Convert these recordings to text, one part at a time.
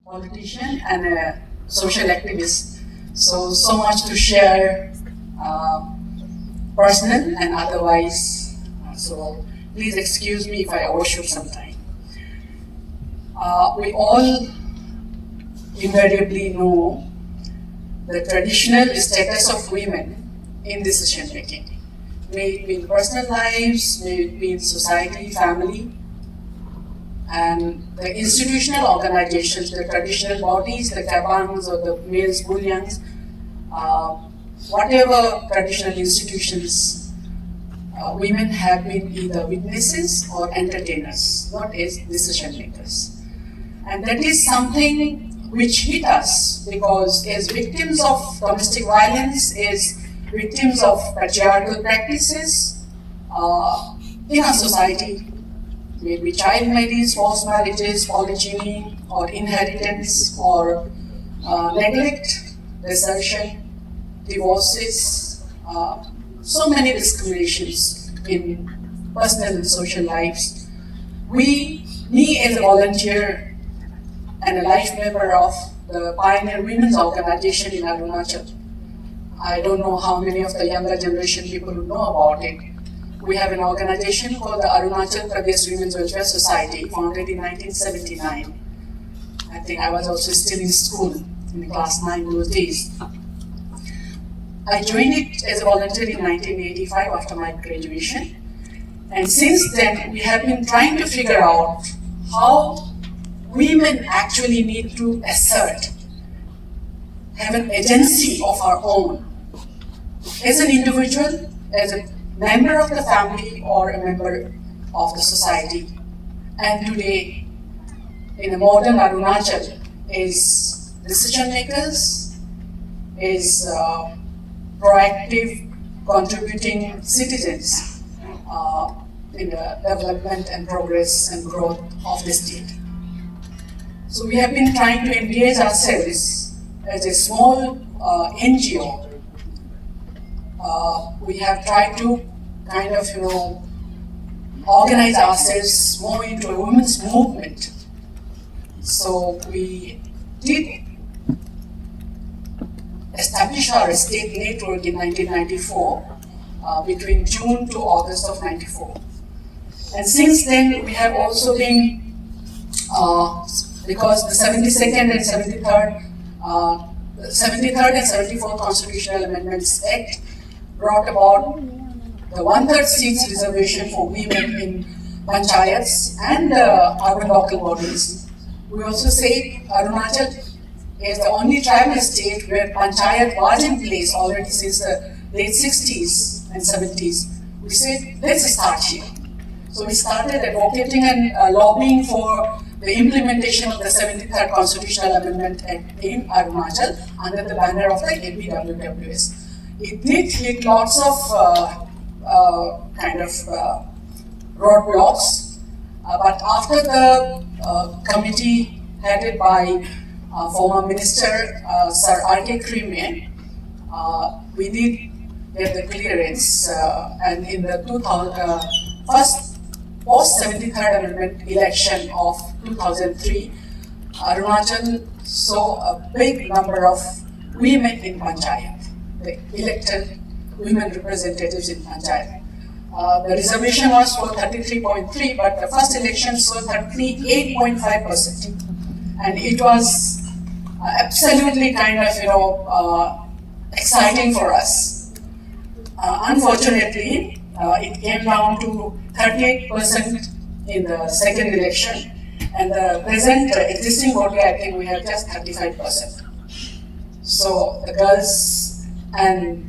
politician and a social activist. So much to share, personal and otherwise. So please excuse me if I overshoot some time. We all invariably know the traditional status of women in decision making. May it be in personal lives, may it be in society, family, and the institutional organizations, the traditional bodies, the cabans or the males bullions, whatever traditional institutions, women have been either witnesses or entertainers, not as decision makers. And that is something which hit us because as victims of domestic violence, as victims of patriarchal practices in our society, maybe child marriage, forced marriages, polygyny, or inheritance, or neglect, desertion, divorces, so many discriminations in personal and social lives. Me as a volunteer and a life member of the Pioneer Women's Organization in Arunachal, I don't know how many of the younger generation people who know about it. We have an organization called the Arunachal Pradesh Women's Welfare Society, founded in 1979. I think I was also still in school, in class 9 those days. I joined it as a volunteer in 1985 after my graduation. And since then, we have been trying to figure out how women actually need to assert, have an agency of our own, as an individual, as a member of the family, or a member of the society. And today, in a modern Arunachal, is decision makers, is proactive, contributing citizens in the development and progress and growth of the state. So we have been trying to engage ourselves as a small NGO. We have tried to kind of, organize ourselves more into a women's movement. So we did establish our state network in 1994, between June to August of 94. And since then, we have also been, because the 72nd and 73rd, 73rd and 74th Constitutional Amendments Act brought about the 1/3 seats reservation for women in panchayats and urban local bodies. We also say Arunachal is the only tribal state where panchayat was in place already since the late 60s and 70s. We said, let's start here. So we started advocating and lobbying for the implementation of the 73rd Constitutional Amendment Act in Arunachal under the banner of the APWWS. It did hit lots of roadblocks, but after the committee headed by former Minister Sir R.K. Creamier, we did get the clearance, and in the first post-73rd Amendment election of 2003, Arunachal saw a big number of women in panchayat, the elected women representatives in panchayat. The reservation was for 33.3, but the first election saw 38.5%. And it was absolutely kind of, exciting for us. Unfortunately, it came down to 38% in the second election, and the present existing body, I think we have just 35%. So the girls and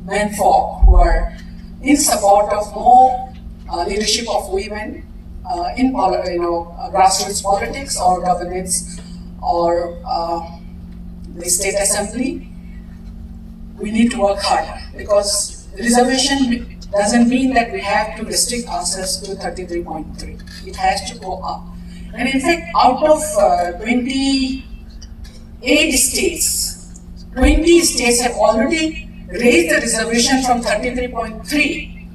men folk who are in support of more leadership of women in grassroots politics or governance or the state assembly, we need to work harder, because reservation doesn't mean that we have to restrict ourselves to 33.3. It has to go up. And in fact, out of 28 states, 20 states have already raised the reservation from 33.3.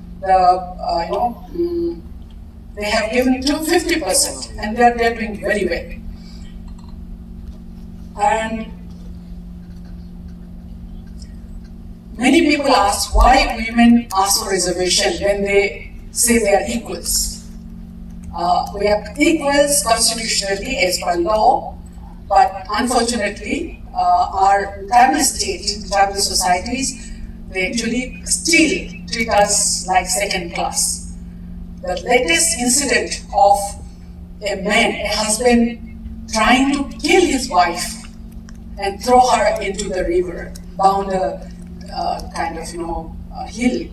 They have given to 50%, and they are doing very well. And many people ask why women ask for reservation when they say they are equals. We are equals constitutionally as per law, but unfortunately, our tribal state, tribal societies, they actually still treat us like second class. The latest incident of a man, a husband, trying to kill his wife and throw her into the river down the hill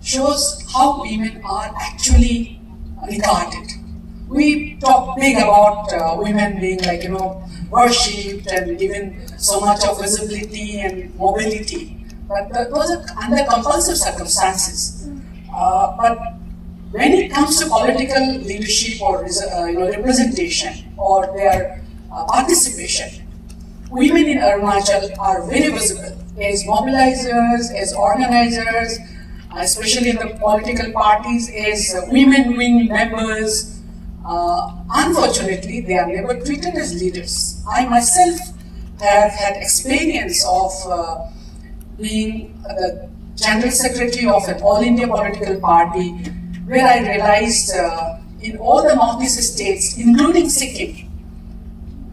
shows how women are actually regarded. We talk big about women being worshipped and given so much of visibility and mobility, but those are under compulsive circumstances. But when it comes to political leadership or representation or their participation, women in Arunachal are very visible as mobilizers, as organizers, especially in the political parties, as women wing members. Unfortunately, they are never treated as leaders. I myself have had experience of being the General Secretary of an All India political party, where I realized in all the northeast states, including Sikkim,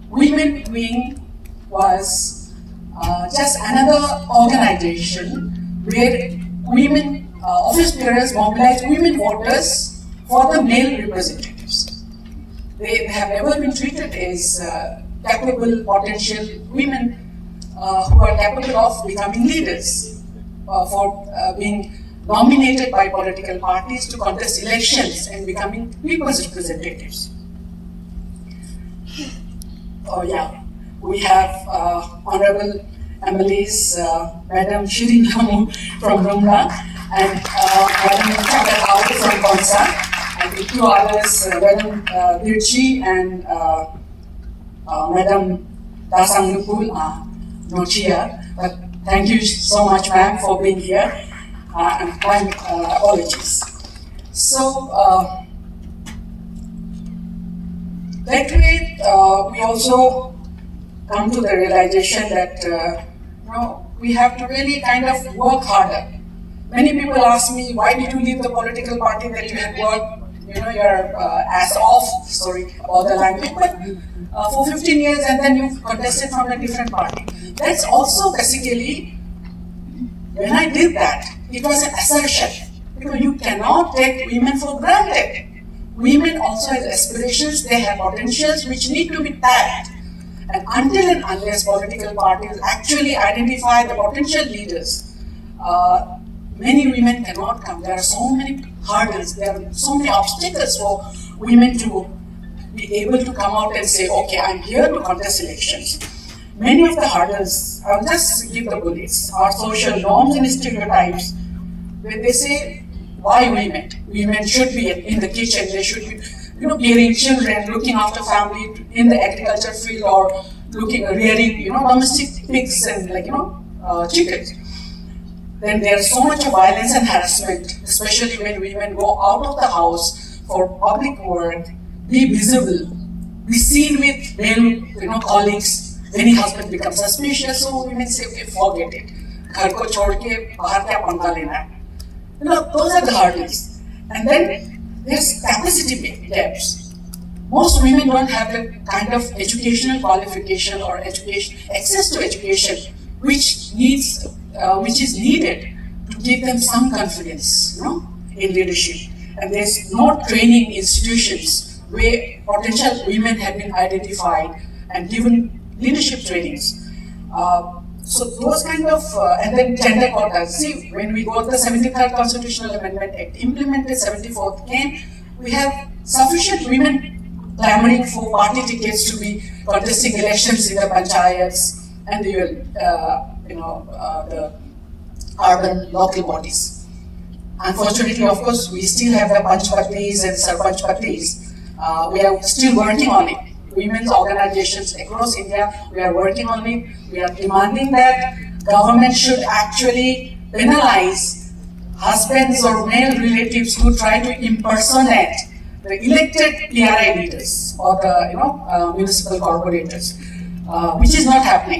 women wing was just another organization where women office bearers mobilized women voters for the male representatives. They have never been treated as capable, potential women who are capable of becoming leaders, for being nominated by political parties to contest elections and becoming people's representatives. Oh yeah, we have Honorable MLAs, Madam Shirin Lamu from Rumla and Madam Chakarao from Konsa, and the two others, Madam Virchi and Madam Dasangupul Nochia. But thank you so much, ma'am, for being here, and my apologies. So, that way, we also come to the realization that we have to really kind of work harder. Many people ask me, why did you leave the political party that you had worked, your ass off, sorry about the language, but for 15 years and then you contested from a different party. That's also basically, when I did that, it was an assertion. You cannot take women for granted. Women also have aspirations, they have potentials which need to be tapped. And until and unless political parties actually identify the potential leaders, many women cannot come. There are so many hurdles, there are so many obstacles for women to be able to come out and say, okay, I'm here to contest elections. Many of the hurdles, I'll just give the bullets, are social norms and stereotypes. When they say, why women? Women should be in the kitchen, they should be bearing children, looking after family in the agriculture field, or rearing, domestic pigs and chickens. Then there's so much violence and harassment, especially when women go out of the house for public work, be visible, be seen with male, colleagues. Any husband becomes suspicious, so women say, okay, forget it. Ghar ko chhod ke bahar kya panka lena hai? Those are the hurdles. And then there's capacity gaps. Most women don't have the kind of educational qualification or access to education which is needed to give them some confidence, in leadership. And there's no training institutions where potential women have been identified and given leadership trainings. So those kind of, and then gender quotas. See, when we got the 73rd Constitutional Amendment Act implemented, 74th came, we have sufficient women clamoring for party tickets to be contesting elections in the panchayats and the urban local bodies. Unfortunately, of course, we still have the panchpatis and sarpanchpatis. We are still working on it. Women's organizations across India, we are working on it. We are demanding that government should actually penalize husbands or male relatives who try to impersonate the elected PRI leaders or the municipal corporators. which is not happening.